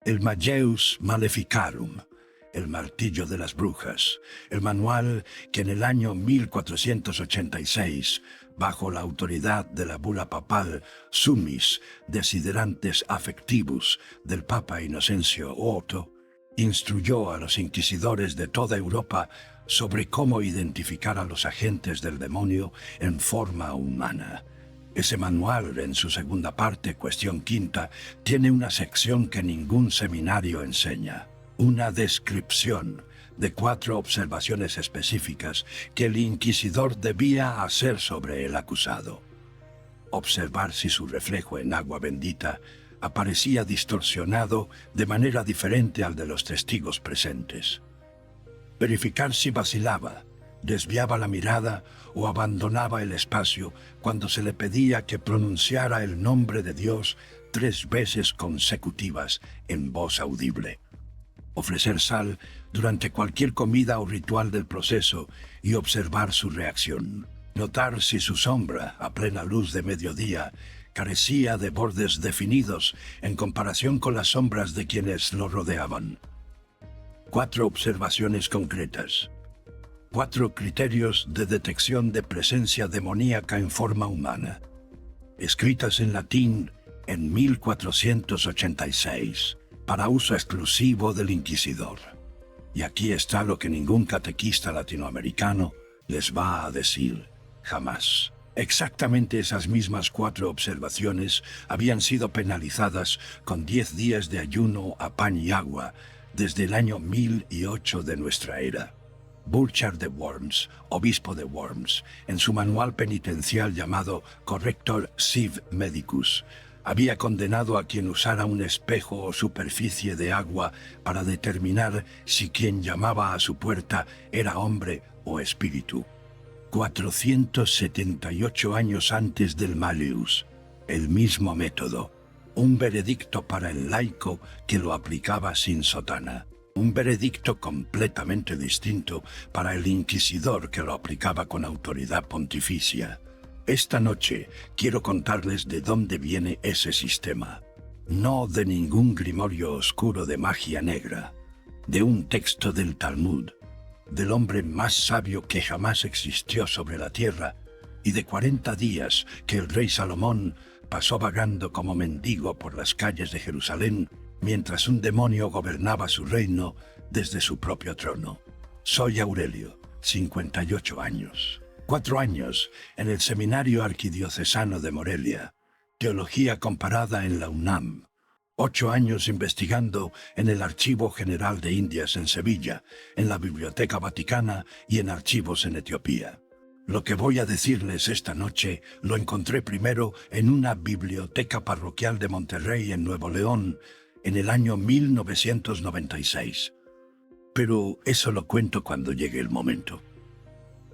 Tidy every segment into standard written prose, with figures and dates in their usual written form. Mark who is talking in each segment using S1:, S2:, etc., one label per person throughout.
S1: el Mageus Maleficarum, el martillo de las brujas, el manual que en el año 1486, bajo la autoridad de la bula papal Summis Desiderantes Affectivus del Papa Inocencio VIII, instruyó a los inquisidores de toda Europa sobre cómo identificar a los agentes del demonio en forma humana. Ese manual, en su segunda parte, cuestión quinta, tiene una sección que ningún seminario enseña. Una descripción de 4 observaciones específicas que el inquisidor debía hacer sobre el acusado. Observar si su reflejo en agua bendita aparecía distorsionado de manera diferente al de los testigos presentes. Verificar si vacilaba, desviaba la mirada o abandonaba el espacio cuando se le pedía que pronunciara el nombre de Dios 3 veces consecutivas en voz audible. Ofrecer sal durante cualquier comida o ritual del proceso y observar su reacción. Notar si su sombra, a plena luz de mediodía, carecía de bordes definidos en comparación con las sombras de quienes lo rodeaban. 4 observaciones concretas. 4 criterios de detección de presencia demoníaca en forma humana. Escritas en latín en 1486, para uso exclusivo del inquisidor. Y aquí está lo que ningún catequista latinoamericano les va a decir jamás. Exactamente esas mismas 4 observaciones habían sido penalizadas con 10 días de ayuno a pan y agua desde el año 1008 de nuestra era. Burchard de Worms, obispo de Worms, en su manual penitencial llamado Corrector Sive Medicus, había condenado a quien usara un espejo o superficie de agua para determinar si quien llamaba a su puerta era hombre o espíritu. 478 años antes del Malleus, el mismo método, un veredicto para el laico que lo aplicaba sin sotana. Un veredicto completamente distinto para el inquisidor que lo aplicaba con autoridad pontificia. Esta noche quiero contarles de dónde viene ese sistema. No de ningún grimorio oscuro de magia negra, de un texto del Talmud, del hombre más sabio que jamás existió sobre la tierra, y de 40 días que el rey Salomón pasó vagando como mendigo por las calles de Jerusalén, mientras un demonio gobernaba su reino desde su propio trono. Soy Aurelio, 58 años. 4 años en el Seminario Arquidiocesano de Morelia, Teología Comparada en la UNAM. 8 años investigando en el Archivo General de Indias en Sevilla, en la Biblioteca Vaticana y en archivos en Etiopía. Lo que voy a decirles esta noche lo encontré primero en una biblioteca parroquial de Monterrey, en Nuevo León, en el año 1996. Pero eso lo cuento cuando llegue el momento.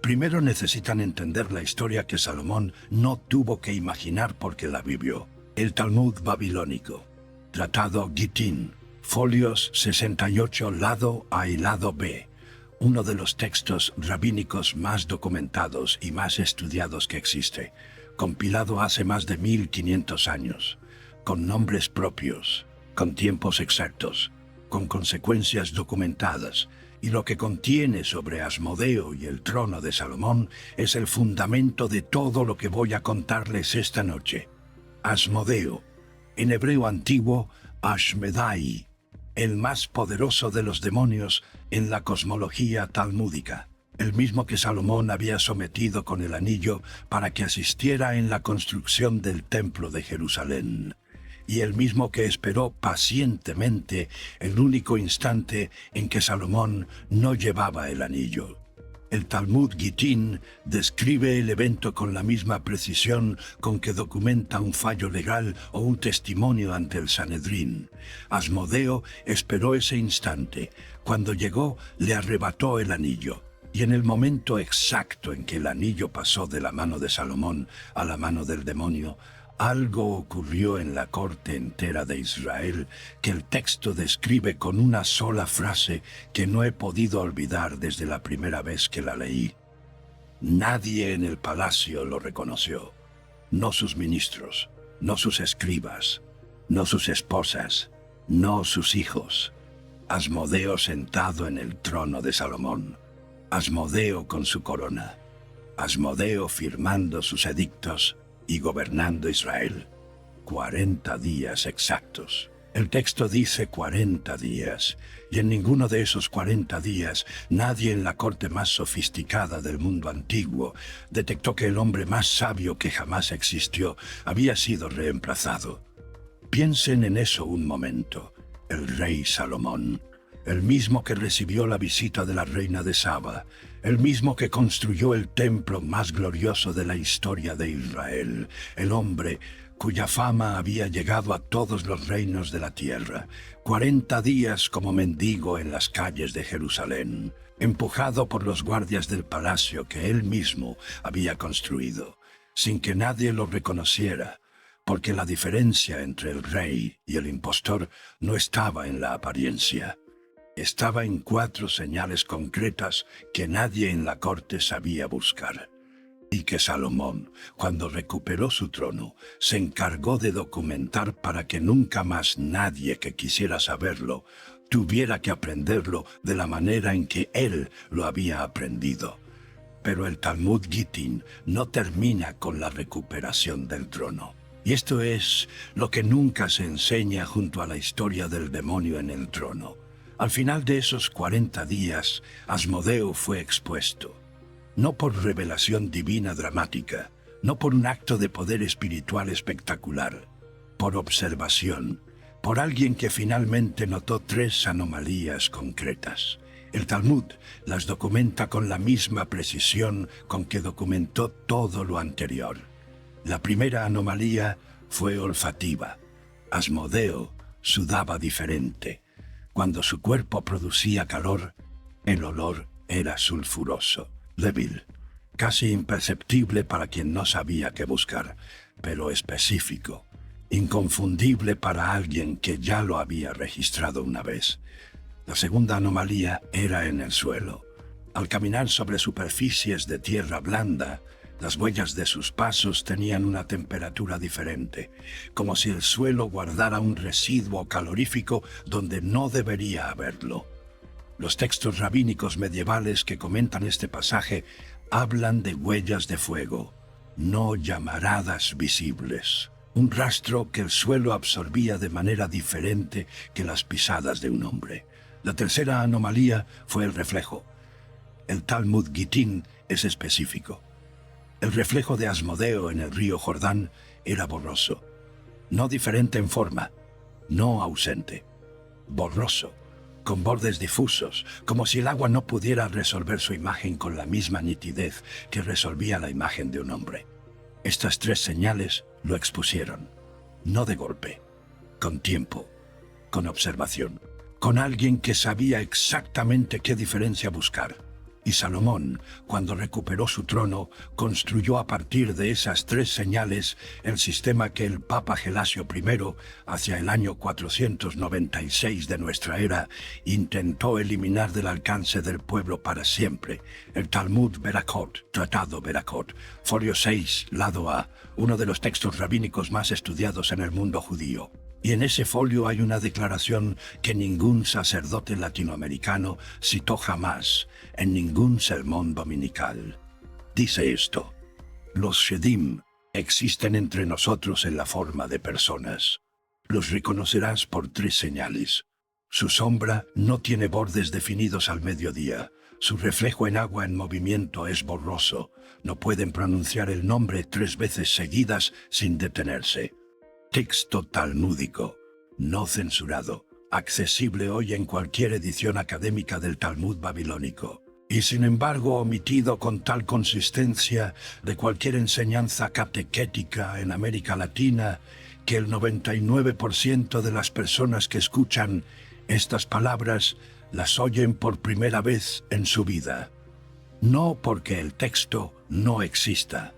S1: Primero necesitan entender la historia que Salomón no tuvo que imaginar porque la vivió. El Talmud babilónico, Tratado Gittin, folios 68 lado A y lado B, uno de los textos rabínicos más documentados y más estudiados que existe, compilado hace más de 1500 años, con nombres propios, con tiempos exactos, con consecuencias documentadas, y lo que contiene sobre Asmodeo y el trono de Salomón es el fundamento de todo lo que voy a contarles esta noche. Asmodeo, en hebreo antiguo, Ashmedai, el más poderoso de los demonios en la cosmología talmúdica, el mismo que Salomón había sometido con el anillo para que asistiera en la construcción del templo de Jerusalén, y el mismo que esperó pacientemente el único instante en que Salomón no llevaba el anillo. El Talmud Gittin describe el evento con la misma precisión con que documenta un fallo legal o un testimonio ante el Sanedrín. Asmodeo esperó ese instante. Cuando llegó, le arrebató el anillo. Y en el momento exacto en que el anillo pasó de la mano de Salomón a la mano del demonio, algo ocurrió en la corte entera de Israel que el texto describe con una sola frase que no he podido olvidar desde la primera vez que la leí. Nadie en el palacio lo reconoció, no sus ministros, no sus escribas, no sus esposas, no sus hijos. Asmodeo sentado en el trono de Salomón. Asmodeo con su corona. Asmodeo firmando sus edictos y gobernando Israel. 40 días exactos. El texto dice 40 días, y en ninguno de esos 40 días nadie en la corte más sofisticada del mundo antiguo detectó que el hombre más sabio que jamás existió había sido reemplazado. Piensen en eso un momento. El rey Salomón, el mismo que recibió la visita de la reina de Saba, el mismo que construyó el templo más glorioso de la historia de Israel, el hombre cuya fama había llegado a todos los reinos de la tierra, 40 días como mendigo en las calles de Jerusalén, empujado por los guardias del palacio que él mismo había construido, sin que nadie lo reconociera, porque la diferencia entre el rey y el impostor no estaba en la apariencia. Estaba en 4 señales concretas que nadie en la corte sabía buscar. Y que Salomón, cuando recuperó su trono, se encargó de documentar para que nunca más nadie que quisiera saberlo tuviera que aprenderlo de la manera en que él lo había aprendido. Pero el Talmud Gittin no termina con la recuperación del trono. Y esto es lo que nunca se enseña junto a la historia del demonio en el trono. Al final de esos 40 días, Asmodeo fue expuesto. No por revelación divina dramática, no por un acto de poder espiritual espectacular, por observación, por alguien que finalmente notó 3 anomalías concretas. El Talmud las documenta con la misma precisión con que documentó todo lo anterior. La primera anomalía fue olfativa. Asmodeo sudaba diferente. Cuando su cuerpo producía calor, el olor era sulfuroso, débil, casi imperceptible para quien no sabía qué buscar, pero específico, inconfundible para alguien que ya lo había registrado una vez. La segunda anomalía era en el suelo. Al caminar sobre superficies de tierra blanda, las huellas de sus pasos tenían una temperatura diferente, como si el suelo guardara un residuo calorífico donde no debería haberlo. Los textos rabínicos medievales que comentan este pasaje hablan de huellas de fuego, no llamaradas visibles. Un rastro que el suelo absorbía de manera diferente que las pisadas de un hombre. La tercera anomalía fue el reflejo. El Talmud Gittin es específico. El reflejo de Asmodeo en el río Jordán era borroso, no diferente en forma, no ausente, borroso, con bordes difusos, como si el agua no pudiera resolver su imagen con la misma nitidez que resolvía la imagen de un hombre. Estas 3 señales lo expusieron, no de golpe, con tiempo, con observación, con alguien que sabía exactamente qué diferencia buscar. Y Salomón, cuando recuperó su trono, construyó a partir de esas 3 señales el sistema que el Papa Gelasio I, hacia el año 496 de nuestra era, intentó eliminar del alcance del pueblo para siempre. El Talmud Berakot, Tratado Berakot, folio 6, lado A, uno de los textos rabínicos más estudiados en el mundo judío. Y en ese folio hay una declaración que ningún sacerdote latinoamericano citó jamás en ningún sermón dominical. Dice esto: los Shedim existen entre nosotros en la forma de personas. Los reconocerás por 3 señales. Su sombra no tiene bordes definidos al mediodía. Su reflejo en agua en movimiento es borroso. No pueden pronunciar el nombre 3 veces seguidas sin detenerse. Texto talmúdico, no censurado, accesible hoy en cualquier edición académica del Talmud babilónico, y sin embargo omitido con tal consistencia de cualquier enseñanza catequética en América Latina que el 99% de las personas que escuchan estas palabras las oyen por primera vez en su vida. No porque el texto no exista,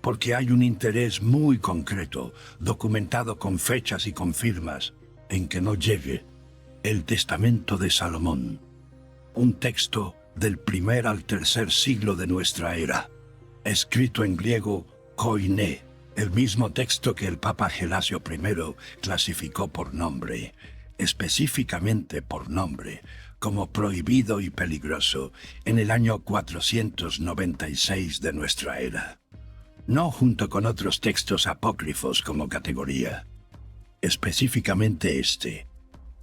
S1: porque hay un interés muy concreto, documentado con fechas y con firmas, en que no llegue el Testamento de Salomón, un texto del 1 al 3 siglo de nuestra era, escrito en griego koiné, el mismo texto que el Papa Gelasio I clasificó por nombre, específicamente por nombre, como prohibido y peligroso en el año 496 de nuestra era. No junto con otros textos apócrifos como categoría. Específicamente este,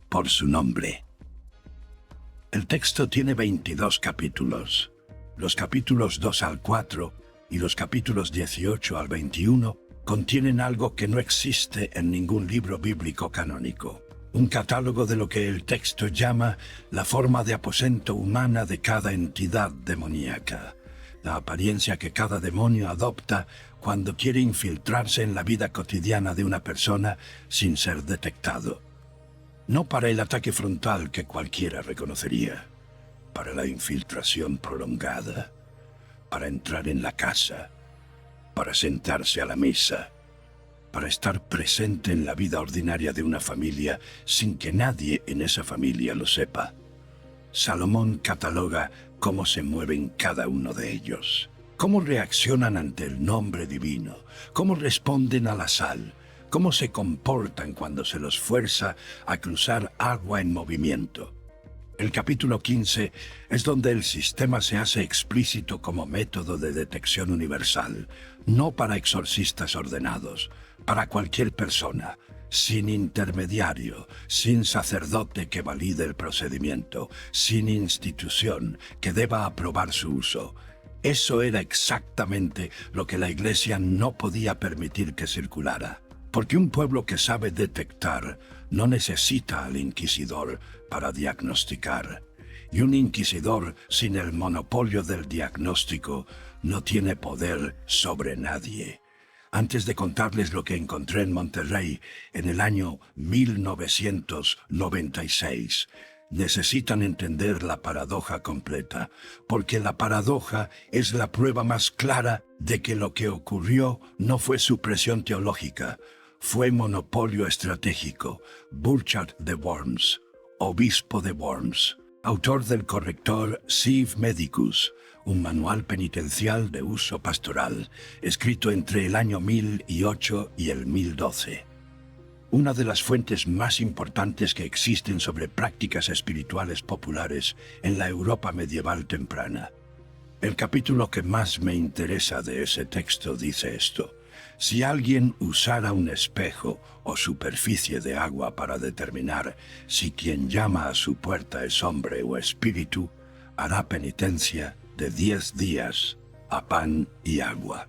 S1: por su nombre. El texto tiene 22 capítulos. Los capítulos 2 al 4 y los capítulos 18 al 21 contienen algo que no existe en ningún libro bíblico canónico. Un catálogo de lo que el texto llama la forma de aposento humana de cada entidad demoníaca, la apariencia que cada demonio adopta cuando quiere infiltrarse en la vida cotidiana de una persona sin ser detectado. No para el ataque frontal que cualquiera reconocería, para la infiltración prolongada, para entrar en la casa, para sentarse a la mesa, para estar presente en la vida ordinaria de una familia sin que nadie en esa familia lo sepa. Salomón cataloga cómo se mueven cada uno de ellos, cómo reaccionan ante el nombre divino, cómo responden a la sal, cómo se comportan cuando se los fuerza a cruzar agua en movimiento. El capítulo 15 es donde el sistema se hace explícito como método de detección universal, no para exorcistas ordenados, para cualquier persona, sin intermediario, sin sacerdote que valide el procedimiento, sin institución que deba aprobar su uso. Eso era exactamente lo que la Iglesia no podía permitir que circulara, porque un pueblo que sabe detectar no necesita al inquisidor para diagnosticar, y un inquisidor sin el monopolio del diagnóstico no tiene poder sobre nadie. Antes de contarles lo que encontré en Monterrey en el año 1996, necesitan entender la paradoja completa, porque la paradoja es la prueba más clara de que lo que ocurrió no fue supresión teológica, fue monopolio estratégico. Burchard de Worms, obispo de Worms, autor del corrector Civ Medicus, un manual penitencial de uso pastoral, escrito entre el año 1008 y el 1012. Una de las fuentes más importantes que existen sobre prácticas espirituales populares en la Europa medieval temprana. El capítulo que más me interesa de ese texto dice esto: si alguien usara un espejo o superficie de agua para determinar si quien llama a su puerta es hombre o espíritu, hará penitencia de 10 días a pan y agua.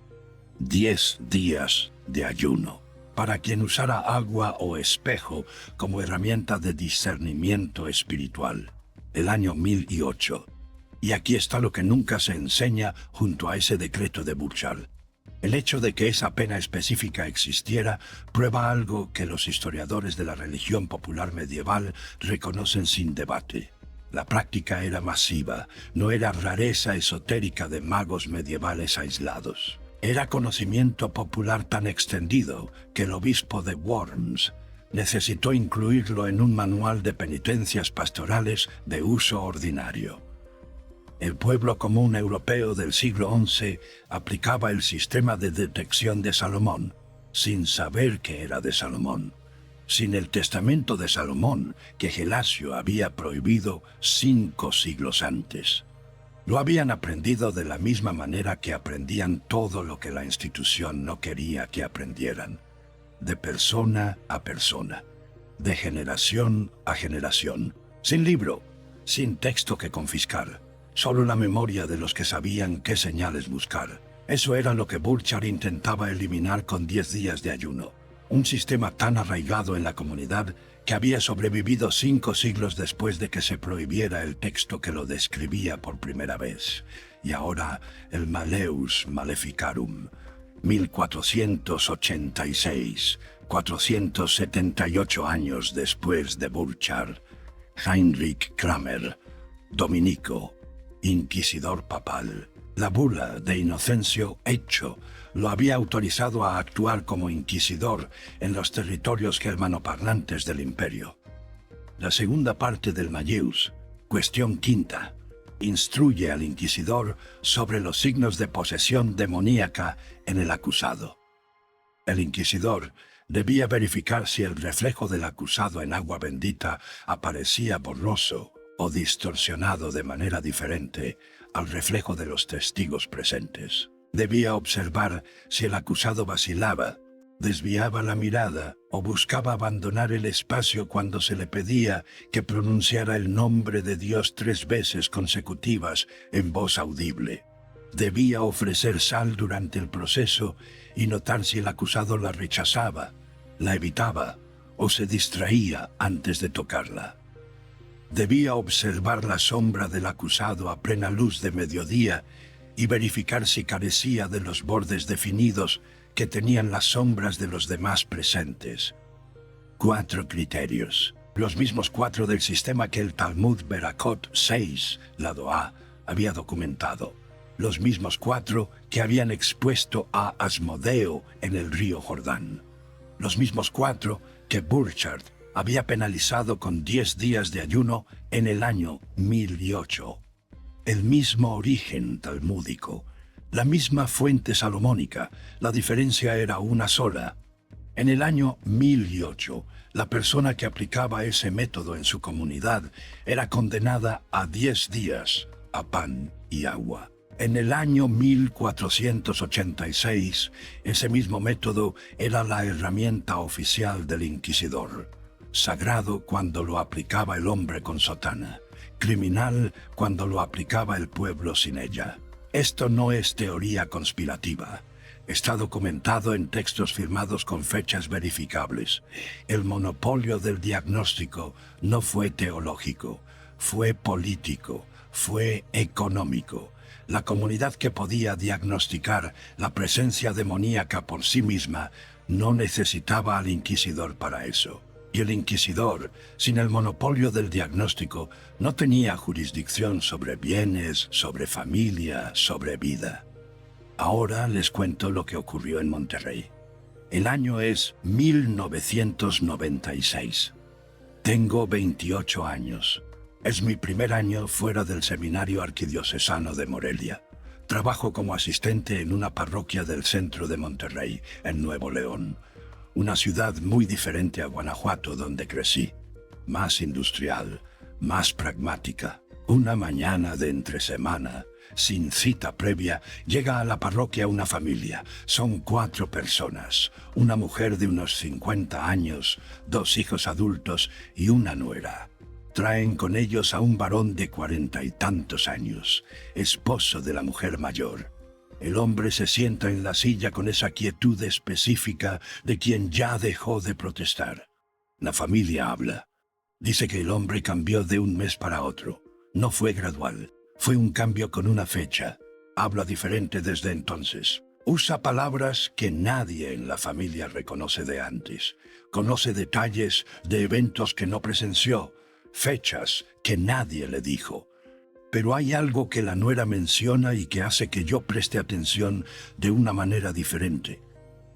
S1: 10 días de ayuno. Para quien usara agua o espejo como herramienta de discernimiento espiritual. El año 1008. Y aquí está lo que nunca se enseña junto a ese decreto de Burchard. El hecho de que esa pena específica existiera prueba algo que los historiadores de la religión popular medieval reconocen sin debate. La práctica era masiva, no era rareza esotérica de magos medievales aislados. Era conocimiento popular tan extendido que el obispo de Worms necesitó incluirlo en un manual de penitencias pastorales de uso ordinario. El pueblo común europeo del siglo XI aplicaba el sistema de detección de Salomón, sin saber que era de Salomón, sin el testamento de Salomón que Gelasio había prohibido 5 siglos antes. Lo habían aprendido de la misma manera que aprendían todo lo que la institución no quería que aprendieran, de persona a persona, de generación a generación, sin libro, sin texto que confiscar. Solo la memoria de los que sabían qué señales buscar. Eso era lo que Burchard intentaba eliminar con 10 días de ayuno. Un sistema tan arraigado en la comunidad que había sobrevivido 5 siglos después de que se prohibiera el texto que lo describía por primera vez. Y ahora el Malleus Maleficarum, 1486, 478 años después de Burchard. Heinrich Kramer, dominico, inquisidor papal. La bula de Inocencio VIII lo había autorizado a actuar como inquisidor en los territorios germanoparlantes del imperio. La segunda parte del Malleus, cuestión quinta, instruye al inquisidor sobre los signos de posesión demoníaca en el acusado. El inquisidor Debía verificar si el reflejo del acusado en agua bendita aparecía borroso o distorsionado de manera diferente al reflejo de los testigos presentes. Debía observar si el acusado vacilaba, desviaba la mirada o buscaba abandonar el espacio cuando se le pedía que pronunciara el nombre de Dios 3 veces consecutivas en voz audible. Debía ofrecer sal durante el proceso y notar si el acusado la rechazaba, la evitaba o se distraía antes de tocarla. Debía observar la sombra del acusado a plena luz de mediodía y verificar si carecía de los bordes definidos que tenían las sombras de los demás presentes. 4 criterios, los mismos 4 del sistema que el Talmud Berakot 6, lado A, había documentado. Los mismos 4 que habían expuesto a Asmodeo en el río Jordán. Los mismos 4 que Burchard había penalizado con 10 días de ayuno en el año 1008. El mismo origen talmúdico, la misma fuente salomónica, la diferencia era una sola. En el año 1008, la persona que aplicaba ese método en su comunidad era condenada a 10 días a pan y agua. En el año 1486, ese mismo método era la herramienta oficial del inquisidor. Sagrado cuando lo aplicaba el hombre con sotana, criminal cuando lo aplicaba el pueblo sin ella. Esto no es teoría conspirativa. Está documentado en textos firmados con fechas verificables. El monopolio del diagnóstico no fue teológico, fue político, fue económico. La comunidad que podía diagnosticar la presencia demoníaca por sí misma no necesitaba al inquisidor para eso. Y el inquisidor, sin el monopolio del diagnóstico, no tenía jurisdicción sobre bienes, sobre familia, sobre vida. Ahora les cuento lo que ocurrió en Monterrey. El año es 1996. Tengo 28 años. Es mi primer año fuera del Seminario Arquidiocesano de Morelia. Trabajo como asistente en una parroquia del centro de Monterrey, en Nuevo León. Una ciudad muy diferente a Guanajuato, donde crecí. Más industrial, más pragmática. Una mañana de entresemana, sin cita previa, llega a la parroquia una familia. Son 4 personas. Una mujer de unos 50 años, 2 hijos adultos y una nuera. Traen con ellos a un varón de 40 y tantos años, esposo de la mujer mayor. El hombre se sienta en la silla con esa quietud específica de quien ya dejó de protestar. La familia habla. Dice que el hombre cambió de un mes para otro. No fue gradual, fue un cambio con una fecha. Habla diferente desde entonces. Usa palabras que nadie en la familia reconoce de antes. Conoce detalles de eventos que no presenció, fechas que nadie le dijo. Pero hay algo que la nuera menciona y que hace que yo preste atención de una manera diferente.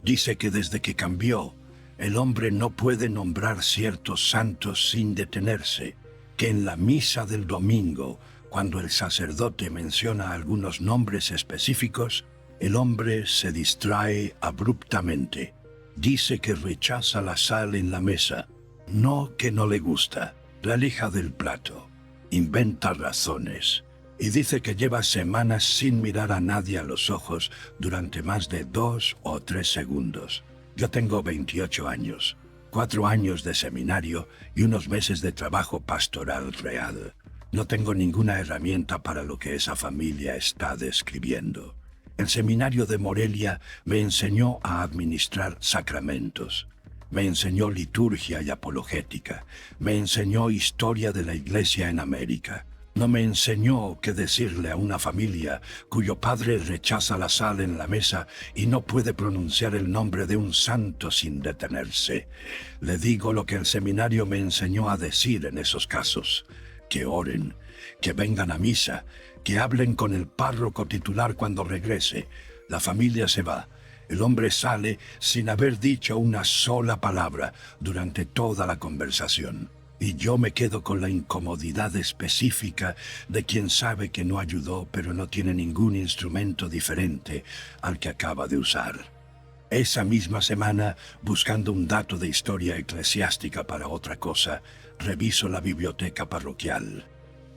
S1: Dice que desde que cambió, el hombre no puede nombrar ciertos santos sin detenerse, que en la misa del domingo, cuando el sacerdote menciona algunos nombres específicos, el hombre se distrae abruptamente. Dice que rechaza la sal en la mesa, no que no le gusta. La aleja del plato, inventa razones y dice que lleva semanas sin mirar a nadie a los ojos durante más de 2 o 3 segundos. Yo tengo 28 años, 4 años de seminario y unos meses de trabajo pastoral real. No tengo ninguna herramienta para lo que esa familia está describiendo. El seminario de Morelia me enseñó a administrar sacramentos. Me enseñó liturgia y apologética. Me enseñó historia de la Iglesia en América. No me enseñó qué decirle a una familia cuyo padre rechaza la sal en la mesa y no puede pronunciar el nombre de un santo sin detenerse. Le digo lo que el seminario me enseñó a decir en esos casos. Que oren, que vengan a misa, que hablen con el párroco titular cuando regrese. La familia se va. El hombre sale sin haber dicho una sola palabra durante toda la conversación. Y yo me quedo con la incomodidad específica de quien sabe que no ayudó, pero no tiene ningún instrumento diferente al que acaba de usar. Esa misma semana, buscando un dato de historia eclesiástica para otra cosa, reviso la biblioteca parroquial.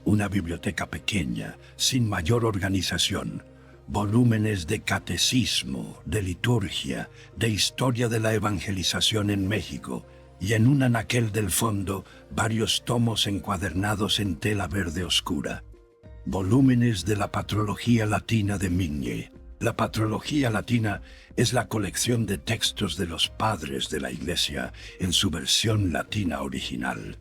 S1: Una biblioteca pequeña, sin mayor organización. Volúmenes de catecismo, de liturgia, de historia de la evangelización en México, y en un anaquel del fondo, varios tomos encuadernados en tela verde oscura. Volúmenes de la Patrología Latina de Migne. La Patrología Latina es la colección de textos de los padres de la Iglesia en su versión latina original.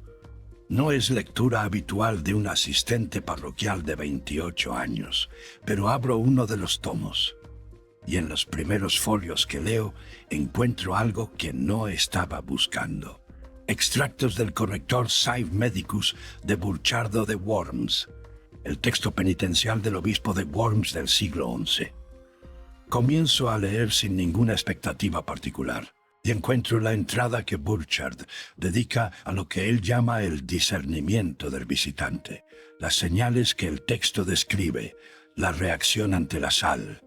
S1: No es lectura habitual de un asistente parroquial de 28 años, pero abro uno de los tomos. Y en los primeros folios que leo encuentro algo que no estaba buscando. Extractos del corrector Saev Medicus de Burchardo de Worms, el texto penitencial del obispo de Worms del siglo XI. Comienzo a leer sin ninguna expectativa particular y encuentro la entrada que Burchard dedica a lo que él llama el discernimiento del visitante, las señales que el texto describe, la reacción ante la sal,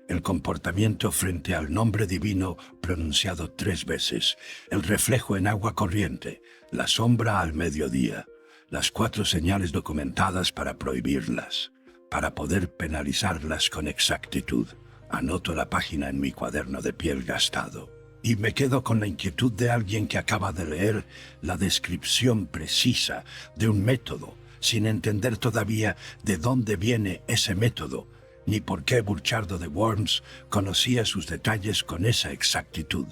S1: el comportamiento frente al nombre divino pronunciado 3 veces, el reflejo en agua corriente, la sombra al mediodía, las 4 señales documentadas para prohibirlas, para poder penalizarlas con exactitud. Anoto la página en mi cuaderno de piel gastado y me quedo con la inquietud de alguien que acaba de leer la descripción precisa de un método, sin entender todavía de dónde viene ese método, ni por qué Burchardo de Worms conocía sus detalles con esa exactitud.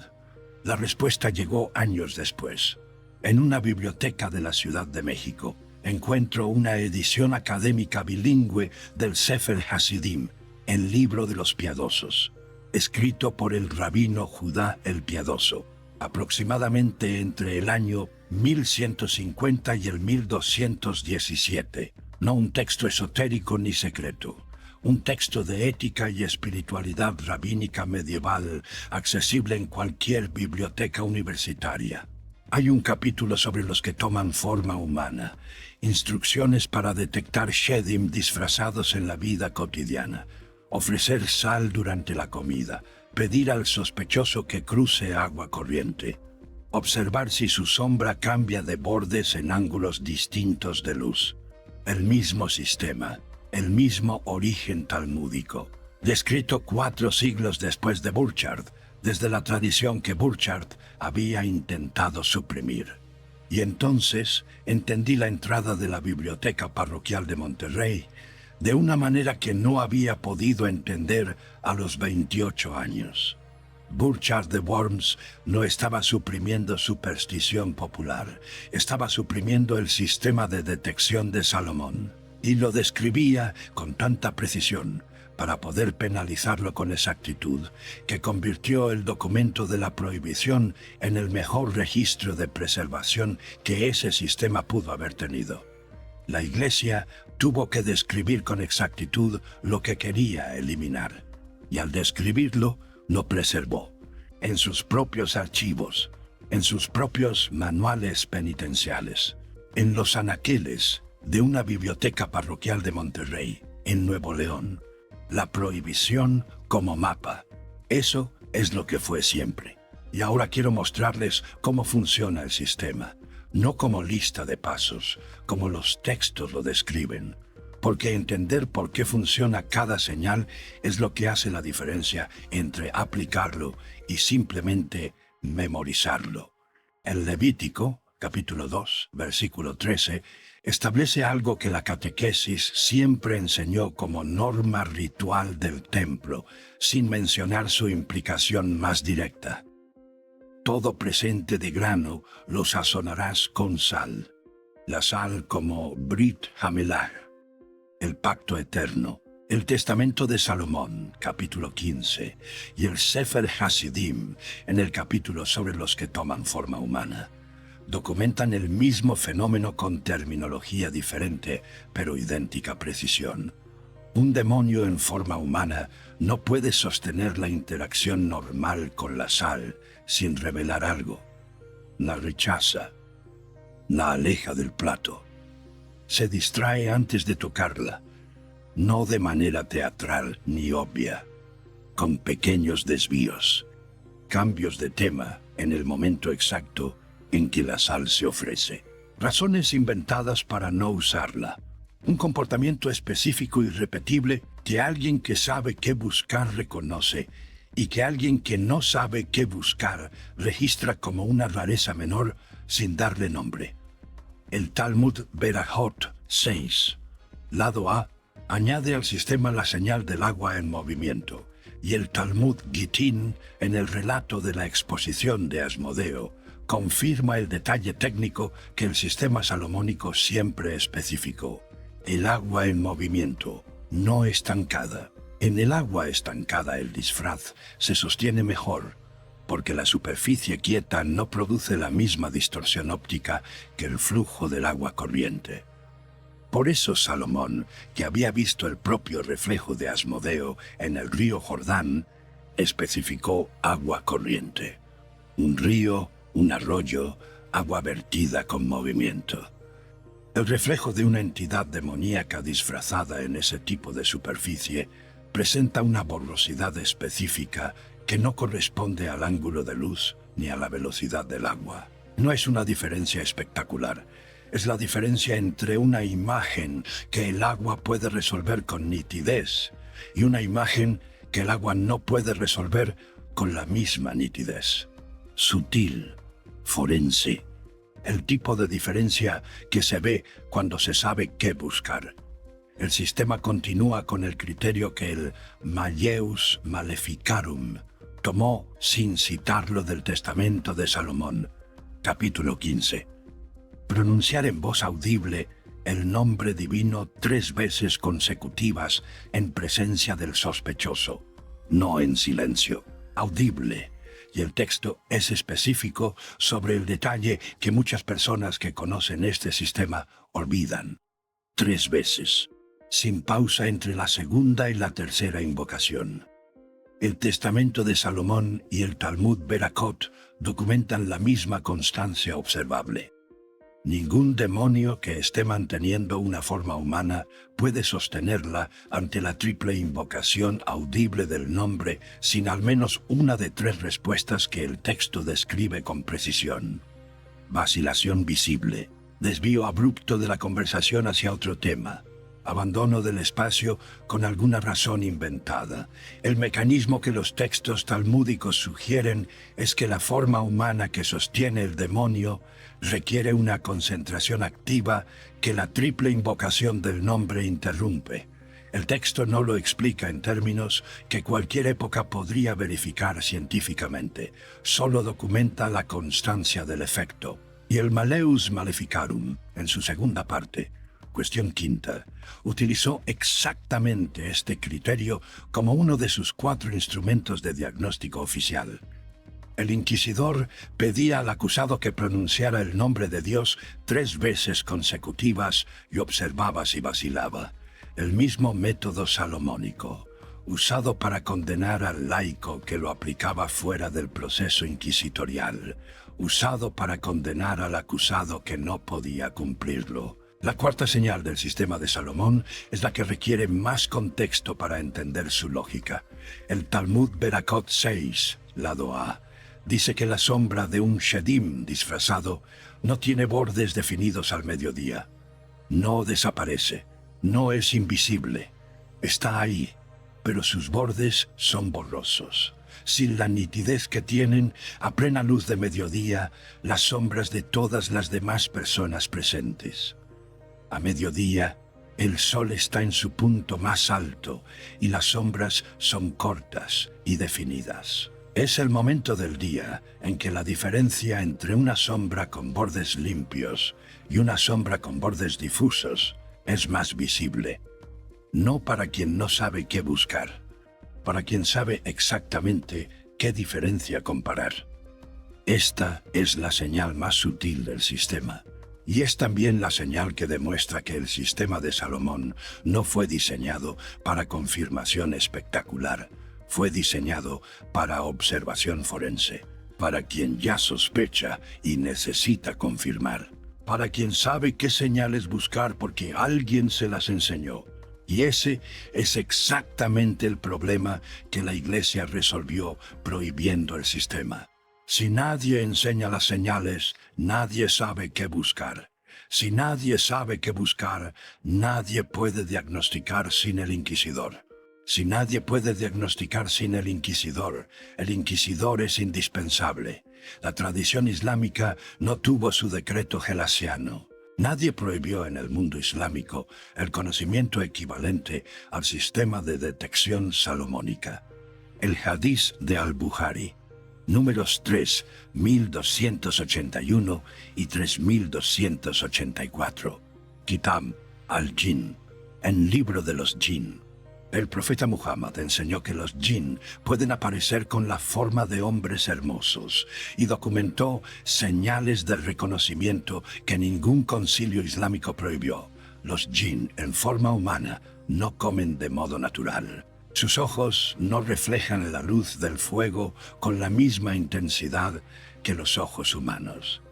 S1: La respuesta llegó años después. En una biblioteca de la Ciudad de México encuentro una edición académica bilingüe del Sefer Hasidim, el libro de los piadosos, escrito por el rabino Judá el Piadoso, aproximadamente entre el año 1150 y el 1217. No un texto esotérico ni secreto, un texto de ética y espiritualidad rabínica medieval, accesible en cualquier biblioteca universitaria. Hay un capítulo sobre los que toman forma humana, instrucciones para detectar shedim disfrazados en la vida cotidiana, ofrecer sal durante la comida, pedir al sospechoso que cruce agua corriente, observar si su sombra cambia de bordes en ángulos distintos de luz. El mismo sistema, el mismo origen talmúdico, descrito 4 siglos después de Burchard, desde la tradición que Burchard había intentado suprimir. Y entonces entendí la entrada de la Biblioteca Parroquial de Monterrey de una manera que no había podido entender a los 28 años. Burchard de Worms no estaba suprimiendo superstición popular, estaba suprimiendo el sistema de detección de Salomón, y lo describía con tanta precisión, para poder penalizarlo con exactitud, que convirtió el documento de la prohibición en el mejor registro de preservación que ese sistema pudo haber tenido. La Iglesia tuvo que describir con exactitud lo que quería eliminar, y al describirlo, lo preservó, en sus propios archivos, en sus propios manuales penitenciales, en los anaqueles de una biblioteca parroquial de Monterrey, en Nuevo León. La prohibición como mapa. Eso es lo que fue siempre. Y ahora quiero mostrarles cómo funciona el sistema. No como lista de pasos, como los textos lo describen, porque entender por qué funciona cada señal es lo que hace la diferencia entre aplicarlo y simplemente memorizarlo. El Levítico, capítulo 2, versículo 13, establece algo que la catequesis siempre enseñó como norma ritual del templo, sin mencionar su implicación más directa. Todo presente de grano lo sazonarás con sal. La sal como Brit Hamelah, el pacto eterno, el testamento de Salomón, capítulo 15, y el Sefer Hasidim, en el capítulo sobre los que toman forma humana. Documentan el mismo fenómeno con terminología diferente, pero idéntica precisión. Un demonio en forma humana no puede sostener la interacción normal con la sal sin revelar algo. La rechaza, la aleja del plato. Se distrae antes de tocarla, no de manera teatral ni obvia, con pequeños desvíos. cambios de tema en el momento exacto en que la sal se ofrece. Razones inventadas para no usarla. Un comportamiento específico y repetible que alguien que sabe qué buscar reconoce y que alguien que no sabe qué buscar registra como una rareza menor sin darle nombre. El Talmud Berajot 6, lado A, añade al sistema la señal del agua en movimiento, y el Talmud Gittin, en el relato de la exposición de Asmodeo, confirma el detalle técnico que el sistema salomónico siempre especificó. El agua en movimiento, no estancada. En el agua estancada el disfraz se sostiene mejor, porque la superficie quieta no produce la misma distorsión óptica que el flujo del agua corriente. Por eso Salomón, que había visto el propio reflejo de Asmodeo en el río Jordán, especificó agua corriente. Un río, un arroyo, agua vertida con movimiento. El reflejo de una entidad demoníaca disfrazada en ese tipo de superficie presenta una borrosidad específica que no corresponde al ángulo de luz ni a la velocidad del agua. No es una diferencia espectacular, es la diferencia entre una imagen que el agua puede resolver con nitidez y una imagen que el agua no puede resolver con la misma nitidez. Sutil, forense. El tipo de diferencia que se ve cuando se sabe qué buscar. El sistema continúa con el criterio que el Malleus Maleficarum tomó sin citarlo del Testamento de Salomón, capítulo 15. Pronunciar en voz audible el nombre divino 3 veces consecutivas en presencia del sospechoso, no en silencio, audible. Y el texto es específico sobre el detalle que muchas personas que conocen este sistema olvidan. 3 veces, sin pausa entre la segunda y la tercera invocación. El Testamento de Salomón y el Talmud Berajot documentan la misma constancia observable. Ningún demonio que esté manteniendo una forma humana puede sostenerla ante la triple invocación audible del nombre sin al menos una de 3 respuestas que el texto describe con precisión. Vacilación visible, desvío abrupto de la conversación hacia otro tema, abandono del espacio con alguna razón inventada. El mecanismo que los textos talmúdicos sugieren es que la forma humana que sostiene el demonio requiere una concentración activa que la triple invocación del nombre interrumpe. El texto no lo explica en términos que cualquier época podría verificar científicamente, solo documenta la constancia del efecto. Y el Malleus Maleficarum, en su segunda parte, cuestión quinta, utilizó exactamente este criterio como uno de sus 4 instrumentos de diagnóstico oficial. El inquisidor pedía al acusado que pronunciara el nombre de Dios 3 veces consecutivas y observaba si vacilaba. El mismo método salomónico, usado para condenar al laico que lo aplicaba fuera del proceso inquisitorial, usado para condenar al acusado que no podía cumplirlo. La cuarta señal del sistema de Salomón es la que requiere más contexto para entender su lógica. El Talmud Berajot 6, lado A, dice que la sombra de un shedim disfrazado no tiene bordes definidos al mediodía. No desaparece, no es invisible. Está ahí, pero sus bordes son borrosos. Sin la nitidez que tienen, a plena luz de mediodía, las sombras de todas las demás personas presentes. A mediodía, el sol está en su punto más alto y las sombras son cortas y definidas. Es el momento del día en que la diferencia entre una sombra con bordes limpios y una sombra con bordes difusos es más visible. No para quien no sabe qué buscar, para quien sabe exactamente qué diferencia comparar. Esta es la señal más sutil del sistema. Y es también la señal que demuestra que el sistema de Salomón no fue diseñado para confirmación espectacular, fue diseñado para observación forense, para quien ya sospecha y necesita confirmar, para quien sabe qué señales buscar porque alguien se las enseñó, Y ese es exactamente el problema que la Iglesia resolvió prohibiendo el sistema. Si nadie enseña las señales, nadie sabe qué buscar. Si nadie sabe qué buscar, nadie puede diagnosticar sin el inquisidor. Si nadie puede diagnosticar sin el inquisidor es indispensable. La tradición islámica no tuvo su decreto gelasiano. Nadie prohibió en el mundo islámico el conocimiento equivalente al sistema de detección salomónica. El Hadiz de Al-Bukhari, números 3, 1281 y 3284. Kitab al-Jinn, el libro de los Jinn. El profeta Muhammad enseñó que los Jinn pueden aparecer con la forma de hombres hermosos y documentó señales de reconocimiento que ningún concilio islámico prohibió. Los Jinn en forma humana no comen de modo natural. Sus ojos no reflejan la luz del fuego con la misma intensidad que los ojos humanos.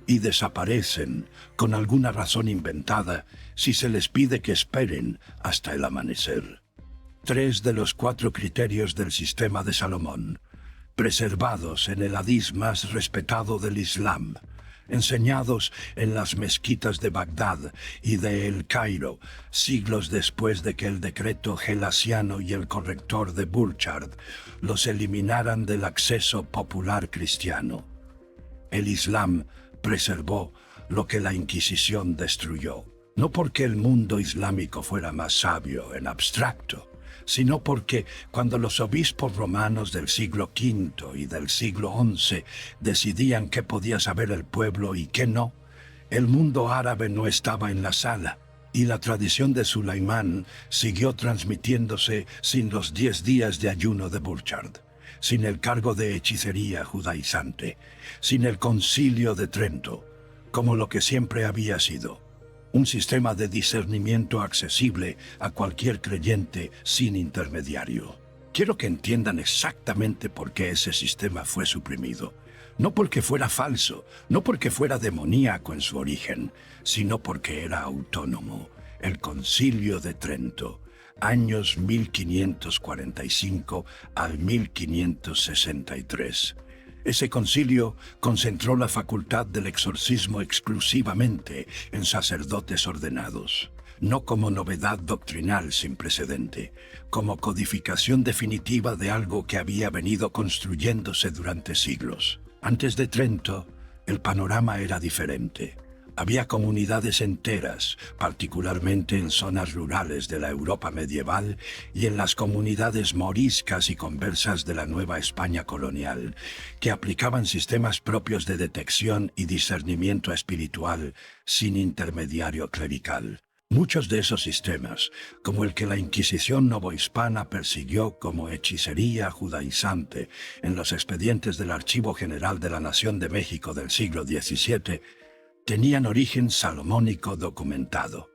S1: Y desaparecen, con alguna razón inventada, si se les pide que esperen hasta el amanecer. 3 de los 4 criterios del sistema de Salomón, preservados en el hadiz más respetado del Islam, enseñados en las mezquitas de Bagdad y de El Cairo, siglos después de que el decreto gelasiano y el corrector de Burchard los eliminaran del acceso popular cristiano. El Islam preservó lo que la Inquisición destruyó, no porque el mundo islámico fuera más sabio en abstracto, sino porque cuando los obispos romanos del siglo V y del siglo XI decidían qué podía saber el pueblo y qué no, el mundo árabe no estaba en la sala, y la tradición de Sulaimán siguió transmitiéndose sin los 10 días de ayuno de Burchard, sin el cargo de hechicería judaizante, sin el concilio de Trento, como lo que siempre había sido. Un sistema de discernimiento accesible a cualquier creyente sin intermediario. Quiero que entiendan exactamente por qué ese sistema fue suprimido. No porque fuera falso, no porque fuera demoníaco en su origen, sino porque era autónomo. El Concilio de Trento, años 1545 al 1563. Ese concilio concentró la facultad del exorcismo exclusivamente en sacerdotes ordenados, no como novedad doctrinal sin precedente, como codificación definitiva de algo que había venido construyéndose durante siglos. Antes de Trento, el panorama era diferente. Había comunidades enteras, particularmente en zonas rurales de la Europa medieval y en las comunidades moriscas y conversas de la Nueva España colonial, que aplicaban sistemas propios de detección y discernimiento espiritual sin intermediario clerical. Muchos de esos sistemas, como el que la Inquisición novohispana persiguió como hechicería judaizante en los expedientes del Archivo General de la Nación de México del siglo XVII, tenían origen salomónico documentado.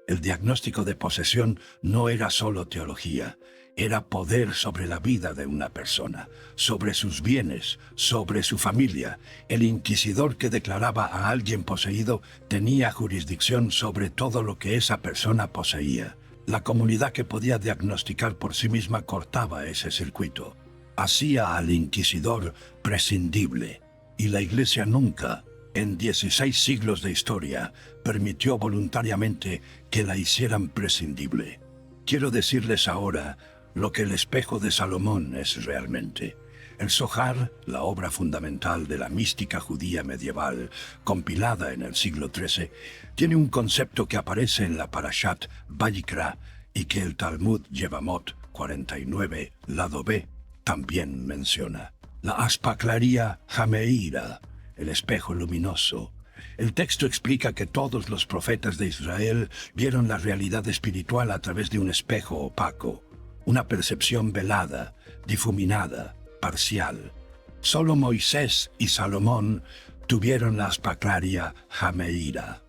S1: El diagnóstico de posesión no era solo teología, era poder sobre la vida de una persona, sobre sus bienes, sobre su familia. El inquisidor que declaraba a alguien poseído tenía jurisdicción sobre todo lo que esa persona poseía. La comunidad que podía diagnosticar por sí misma cortaba ese circuito, hacía al inquisidor prescindible, y la Iglesia nunca, en 16 siglos de historia, permitió voluntariamente que la hicieran prescindible. Quiero decirles ahora lo que el espejo de Salomón es realmente. El Zohar, la obra fundamental de la mística judía medieval, compilada en el siglo XIII, tiene un concepto que aparece en la Parashat Vayikra y que el Talmud Yevamot 49, lado B, también menciona. La aspaclaría Jameira, el espejo luminoso. El texto explica que todos los profetas de Israel vieron la realidad espiritual a través de un espejo opaco, una percepción velada, difuminada, parcial. Solo Moisés y Salomón tuvieron la aspaclaria Jameira,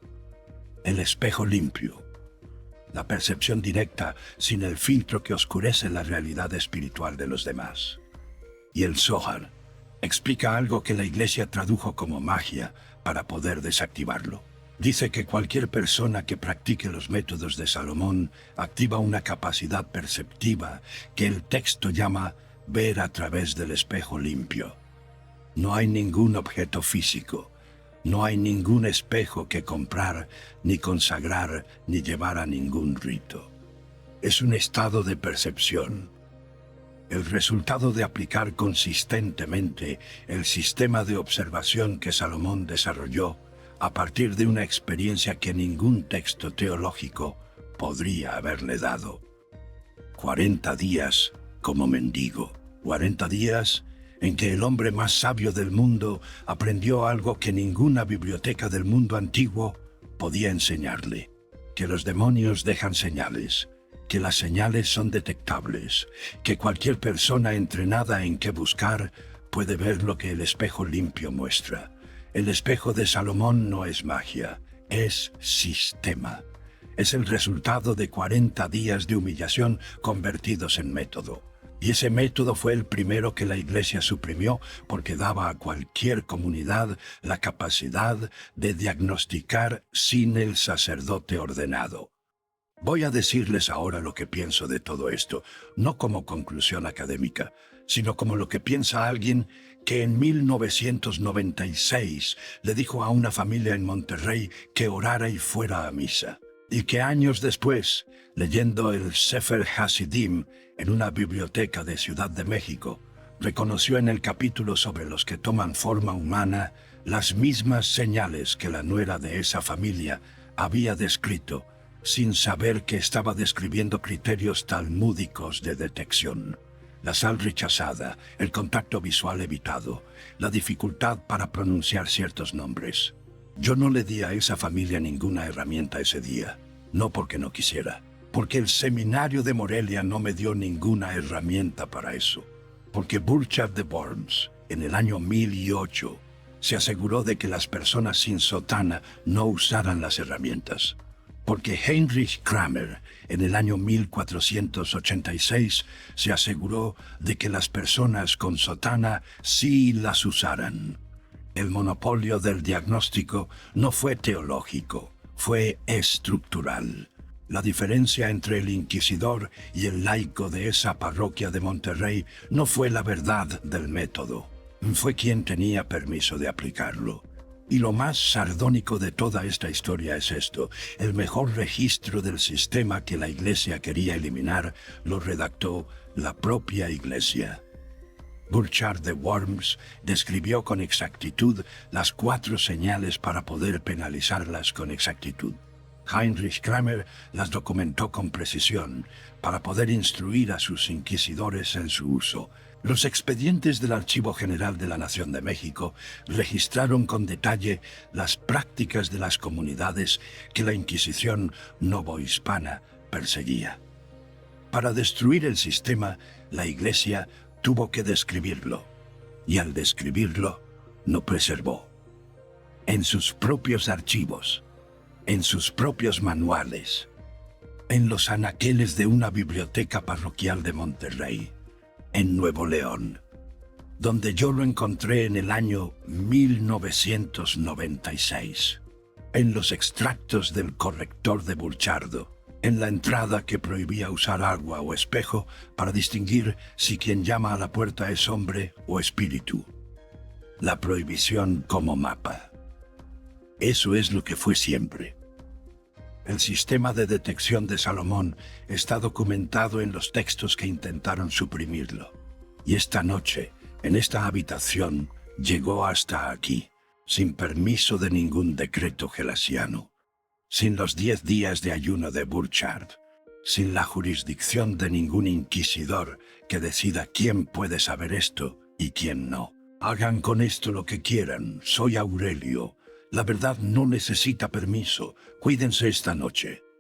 S1: el espejo limpio, la percepción directa sin el filtro que oscurece la realidad espiritual de los demás. Y el Zohar explica algo que la Iglesia tradujo como magia para poder desactivarlo. Dice que cualquier persona que practique los métodos de Salomón activa una capacidad perceptiva que el texto llama ver a través del espejo limpio. No hay ningún objeto físico, no hay ningún espejo que comprar, ni consagrar, ni llevar a ningún rito. Es un estado de percepción. El resultado de aplicar consistentemente el sistema de observación que Salomón desarrolló a partir de una experiencia que ningún texto teológico podría haberle dado. 40 días como mendigo. 40 días en que el hombre más sabio del mundo aprendió algo que ninguna biblioteca del mundo antiguo podía enseñarle: que los demonios dejan señales, que las señales son detectables, que cualquier persona entrenada en qué buscar puede ver lo que el espejo limpio muestra. El espejo de Salomón no es magia, es sistema. Es el resultado de 40 días de humillación convertidos en método. Y ese método fue el primero que la Iglesia suprimió porque daba a cualquier comunidad la capacidad de diagnosticar sin el sacerdote ordenado. Voy a decirles ahora lo que pienso de todo esto, no como conclusión académica, sino como lo que piensa alguien que en 1996 le dijo a una familia en Monterrey que orara y fuera a misa, y que años después, leyendo el Sefer Hasidim en una biblioteca de Ciudad de México, reconoció en el capítulo sobre los que toman forma humana las mismas señales que la nuera de esa familia había descrito, sin saber que estaba describiendo criterios talmúdicos de detección. La sal rechazada, el contacto visual evitado, la dificultad para pronunciar ciertos nombres. Yo no le di a esa familia ninguna herramienta ese día, no porque no quisiera, porque el seminario de Morelia no me dio ninguna herramienta para eso, porque Burchard de Worms, en el año 1008, se aseguró de que las personas sin sotana no usaran las herramientas, porque Heinrich Kramer, en el año 1486, se aseguró de que las personas con sotana sí las usaran. El monopolio del diagnóstico no fue teológico, fue estructural. La diferencia entre el inquisidor y el laico de esa parroquia de Monterrey no fue la verdad del método, fue quien tenía permiso de aplicarlo. Y lo más sardónico de toda esta historia es esto: el mejor registro del sistema que la Iglesia quería eliminar lo redactó la propia Iglesia. Burchard de Worms describió con exactitud las 4 señales para poder penalizarlas con exactitud. Heinrich Kramer las documentó con precisión para poder instruir a sus inquisidores en su uso. Los expedientes del Archivo General de la Nación de México registraron con detalle las prácticas de las comunidades que la Inquisición novohispana perseguía. Para destruir el sistema, la Iglesia tuvo que describirlo, y al describirlo, lo preservó. En sus propios archivos, en sus propios manuales, en los anaqueles de una biblioteca parroquial de Monterrey, en Nuevo León, donde yo lo encontré en el año 1996, en los extractos del corrector de Burchardo, en la entrada que prohibía usar agua o espejo para distinguir si quien llama a la puerta es hombre o espíritu. La prohibición como mapa. Eso es lo que fue siempre. El sistema de detección de Salomón está documentado en los textos que intentaron suprimirlo. Y esta noche, en esta habitación, llegó hasta aquí, sin permiso de ningún decreto gelasiano, sin los 10 días de ayuno de Burchard, sin la jurisdicción de ningún inquisidor que decida quién puede saber esto y quién no. Hagan con esto lo que quieran, soy Aurelio. La verdad no necesita permiso. Cuídense esta noche.